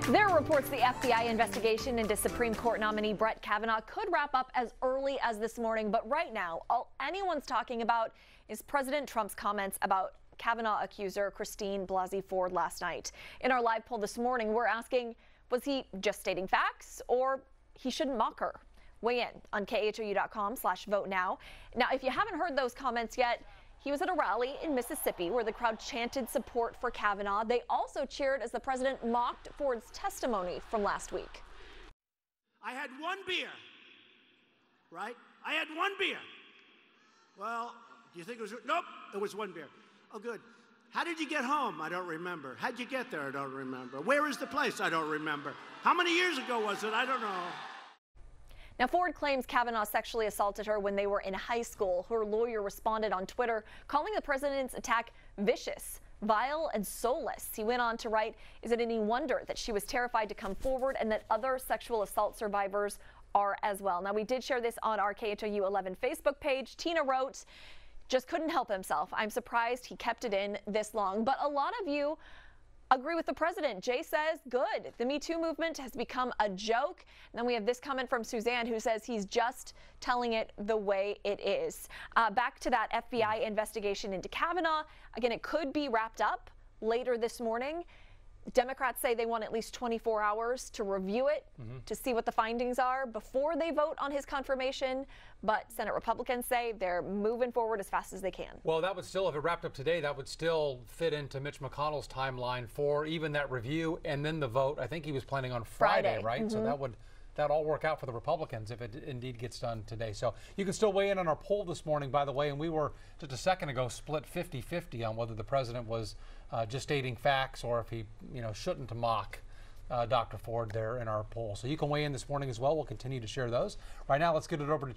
There are reports the FBI investigation into Supreme Court nominee Brett Kavanaugh could wrap up as early as this morning. But right now, all anyone's talking about is President Trump's comments about Kavanaugh accuser Christine Blasey Ford last night. In our live poll this morning, we're asking, was he just stating facts or he shouldn't mock her? Weigh in on KHOU.com/vote now. Now, if you haven't heard those comments yet, he was at a rally in Mississippi where the crowd chanted support for Kavanaugh. They also cheered as the president mocked Ford's testimony from last week. I had one beer, right? I had one beer. Well, do you think it was? Nope, it was one beer. Oh, good. How did you get home? I don't remember. How'd you get there? I don't remember. Where is the place? I don't remember. How many years ago was it? I don't know. Now, Ford claims Kavanaugh sexually assaulted her when they were in high school. Her lawyer responded on Twitter, calling the president's attack vicious, vile, and soulless. He went on to write, "Is it any wonder that she was terrified to come forward and that other sexual assault survivors are as well?" Now, we did share this on our KHOU 11 Facebook page. Tina wrote, "Just couldn't help himself. I'm surprised he kept it in this long." But a lot of you agree with the president. Jay says, good. The Me Too movement has become a joke. And then we have this comment from Suzanne who says he's just telling it the way it is. Back to that FBI investigation into Kavanaugh. Again, it could be wrapped up later this morning. Democrats say they want at least 24 hours to review it, to see what the findings are before they vote on his confirmation. But Senate Republicans say they're moving forward as fast as they can. Well, that would still, if it wrapped up today, that would still fit into Mitch McConnell's timeline for even that review and then the vote. I think he was planning on Friday, right? So that'd all work out for the Republicans if it indeed gets done today. So you can still weigh in on our poll this morning, by the way, and we were just a second ago split 50-50 on whether the president was just stating facts or if he, shouldn't mock Dr. Ford there in our poll. So you can weigh in this morning as well. We'll continue to share those. Right now, let's get it over to